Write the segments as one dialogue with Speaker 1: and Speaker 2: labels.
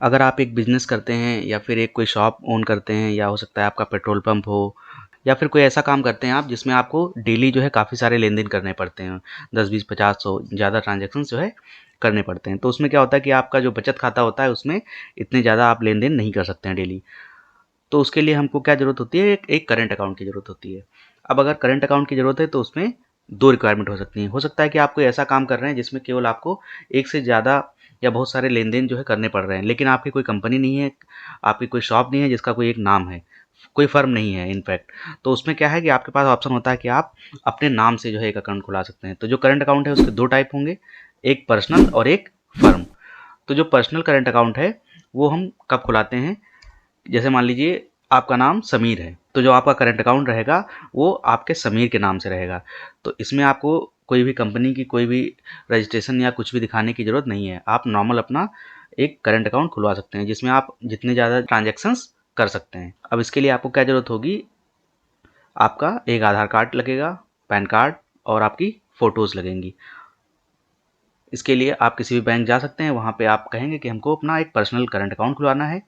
Speaker 1: अगर आप एक बिज़नेस करते हैं या फिर एक कोई शॉप ओन करते हैं या हो सकता है आपका पेट्रोल पंप हो या फिर कोई ऐसा काम करते हैं आप जिसमें आपको डेली जो है काफ़ी सारे लेन-देन करने पड़ते हैं। 10, 20, 50, 100 ज़्यादा ट्रांज़ैक्शंस जो है करने पड़ते हैं। तो उसमें क्या होता है कि आपका जो बचत खाता होता है उसमें इतने ज़्यादा आप लेन-देन नहीं कर सकते हैं डेली। तो उसके लिए हमको क्या ज़रूरत होती है, एक करंट अकाउंट की ज़रूरत होती है। अब अगर करंट अकाउंट की ज़रूरत है तो उसमें 2 रिक्वायरमेंट हो सकती हैं। हो सकता है कि आप कोई ऐसा काम कर रहे हैं जिसमें केवल आपको एक से ज़्यादा या बहुत सारे लेन-देन जो है करने पड़ रहे हैं, लेकिन आपकी कोई कंपनी नहीं है, आपकी कोई शॉप नहीं है जिसका कोई एक नाम है, कोई फ़र्म नहीं है इनफैक्ट। तो उसमें क्या है कि आपके पास ऑप्शन होता है कि आप अपने नाम से जो है एक अकाउंट खुला सकते हैं। तो जो करंट अकाउंट है उसके 2 टाइप होंगे, एक पर्सनल और एक फ़र्म। तो जो पर्सनल करंट अकाउंट है, वो हम कब खुलाते हैं, जैसे मान लीजिए आपका नाम समीर है, तो जो आपका करंट अकाउंट रहेगा वो आपके समीर के नाम से रहेगा। तो इसमें आपको कोई भी कंपनी की कोई भी रजिस्ट्रेशन या कुछ भी दिखाने की ज़रूरत नहीं है। आप नॉर्मल अपना एक करंट अकाउंट खुलवा सकते हैं जिसमें आप जितने ज़्यादा ट्रांज़ैक्शंस कर सकते हैं। अब इसके लिए आपको क्या ज़रूरत होगी, आपका एक आधार कार्ड लगेगा, पैन कार्ड और आपकी फ़ोटोज़ लगेंगी। इसके लिए आप किसी भी बैंक जा सकते हैं, वहाँ पे आप कहेंगे कि हमको अपना एक पर्सनल करंट अकाउंट खुलवाना है।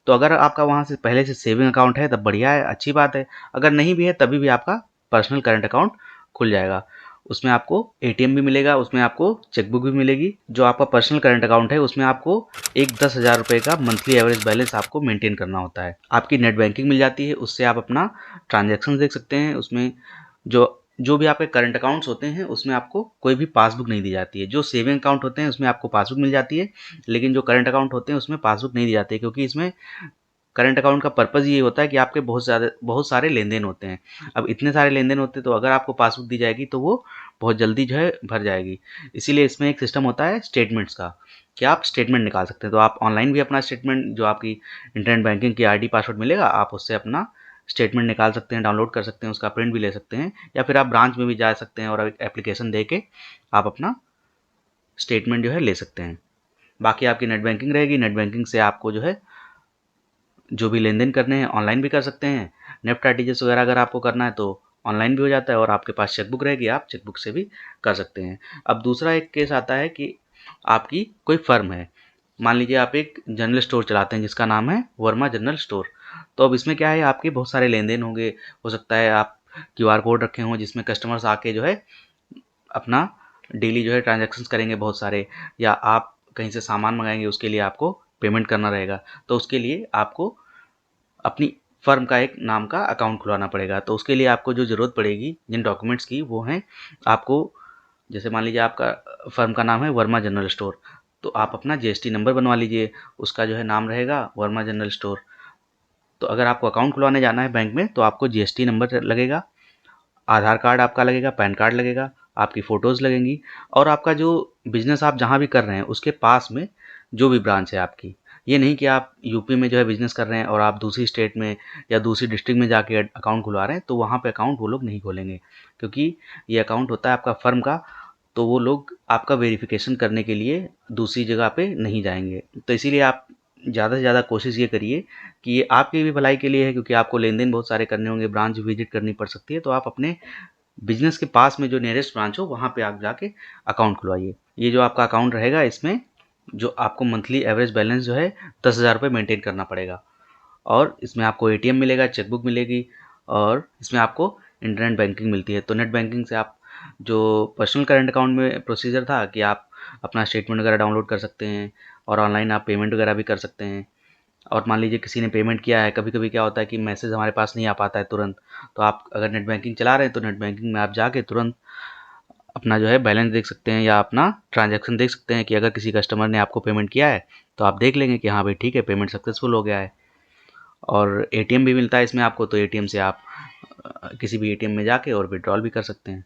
Speaker 1: तो अगर आपका वहाँ से पहले से सेविंग अकाउंट है तब बढ़िया है, अच्छी बात है। अगर नहीं भी है तभी भी आपका पर्सनल करंट अकाउंट खुल जाएगा। उसमें आपको एटीएम भी मिलेगा, उसमें आपको चेकबुक भी मिलेगी। जो आपका पर्सनल करंट अकाउंट है उसमें आपको एक 10,000 रुपये का मंथली एवरेज बैलेंस आपको मेंटेन करना होता है। आपकी नेट बैंकिंग मिल जाती है, उससे आप अपना ट्रांजैक्शन देख सकते हैं। उसमें जो जो भी आपके करंट अकाउंट्स होते हैं उसमें आपको कोई भी पासबुक नहीं दी जाती है। जो सेविंग अकाउंट होते हैं उसमें आपको पासबुक मिल जाती है, लेकिन जो करंट अकाउंट होते हैं उसमें पासबुक नहीं दी जाती है, क्योंकि इसमें करंट अकाउंट का पर्पज़ ये होता है कि आपके बहुत सारे लेन-देन होते हैं। अब इतने सारे लेन-देन होते हैं तो अगर आपको पासबुक दी जाएगी तो वो बहुत जल्दी जो है भर जाएगी। इसीलिए इसमें एक सिस्टम होता है स्टेटमेंट्स का, कि आप स्टेटमेंट निकाल सकते हैं। तो आप ऑनलाइन भी अपना स्टेटमेंट, जो आपकी इंटरनेट बैंकिंग की आईडी पासवर्ड मिलेगा, आप उससे अपना स्टेटमेंट निकाल सकते हैं, डाउनलोड कर सकते हैं, उसका प्रिंट भी ले सकते हैं, या फिर आप ब्रांच में भी जा सकते हैं और एक एप्लीकेशन दे के आप अपना स्टेटमेंट जो है ले सकते हैं। बाकी आपकी नेट बैंकिंग रहेगी, नेट बैंकिंग से आपको जो है जो भी लेन-देन करने हैं ऑनलाइन भी कर सकते हैं। नेफ्ट आरटीजीएस वगैरह अगर आपको करना है तो ऑनलाइन भी हो जाता है, और आपके पास चेकबुक रहेगी, आप चेकबुक से भी कर सकते हैं। अब दूसरा एक केस आता है कि आपकी कोई फ़र्म है। मान लीजिए आप एक जनरल स्टोर चलाते हैं जिसका नाम है वर्मा जनरल स्टोर। तो अब इसमें क्या है, आपके बहुत सारे लेन-देन होंगे। हो सकता है आप क्यूआर कोड रखे हों जिसमें कस्टमर्स आके जो है अपना डेली जो है ट्रांज़ैक्शंस करेंगे बहुत सारे, या आप कहीं से सामान मँगाएँगे उसके लिए आपको पेमेंट करना रहेगा। तो उसके लिए आपको अपनी फ़र्म का एक नाम का अकाउंट खुलवाना पड़ेगा। तो उसके लिए आपको जो ज़रूरत पड़ेगी जिन डॉक्यूमेंट्स की, वो हैं आपको, जैसे मान लीजिए आपका फ़र्म का नाम है वर्मा जनरल स्टोर, तो आप अपना जीएसटी नंबर बनवा लीजिए, उसका जो है नाम रहेगा वर्मा जनरल स्टोर। तो अगर आपको अकाउंट खुलवाने जाना है बैंक में तो आपको जीएसटी नंबर लगेगा, आधार कार्ड आपका लगेगा, पैन कार्ड लगेगा, आपकी फ़ोटोज़ लगेंगी, और आपका जो बिज़नेस आप जहाँ भी कर रहे हैं उसके पास में जो भी ब्रांच है आपकी। ये नहीं कि आप यूपी में जो है बिज़नेस कर रहे हैं और आप दूसरी स्टेट में या दूसरी डिस्ट्रिक्ट में जाके अकाउंट खुलवा रहे हैं, तो वहाँ पे अकाउंट वो लोग नहीं खोलेंगे, क्योंकि ये अकाउंट होता है आपका फ़र्म का। तो वो लोग आपका वेरिफ़िकेशन करने के लिए दूसरी जगह पे नहीं जाएँगे। तो इसीलिए आप ज़्यादा से ज़्यादा कोशिश ये करिए कि ये आपकी भी भलाई के लिए है, क्योंकि आपको लेन-देन बहुत सारे करने होंगे, ब्रांच विज़िट करनी पड़ सकती है, तो आप अपने बिज़नेस के पास में जो नियरेस्ट ब्रांच हो वहाँ पे आप जाके अकाउंट खुलवाइए। ये जो आपका अकाउंट रहेगा इसमें जो आपको मंथली एवरेज बैलेंस जो है 10,000 रुपये मेंटेन करना पड़ेगा, और इसमें आपको एटीएम मिलेगा, चेकबुक मिलेगी, और इसमें आपको इंटरनेट बैंकिंग मिलती है। तो नेट बैंकिंग से आप जो पर्सनल करंट अकाउंट में प्रोसीजर था कि आप अपना स्टेटमेंट वगैरह डाउनलोड कर सकते हैं और ऑनलाइन आप पेमेंट वगैरह भी कर सकते हैं। और मान लीजिए किसी ने पेमेंट किया है, कभी-कभी क्या होता है कि मैसेज हमारे पास नहीं आ पाता है तुरंत, तो आप अगर नेट बैंकिंग चला रहे हैं तो नेट बैंकिंग में आप जाके तुरंत अपना जो है बैलेंस देख सकते हैं, या अपना ट्रांजैक्शन देख सकते हैं कि अगर किसी कस्टमर ने आपको पेमेंट किया है तो आप देख लेंगे कि हाँ भाई ठीक है, पेमेंट सक्सेसफुल हो गया है। और एटीएम भी मिलता है इसमें आपको, तो एटीएम से आप किसी भी एटीएम में जाके और विथड्रॉल भी कर सकते हैं।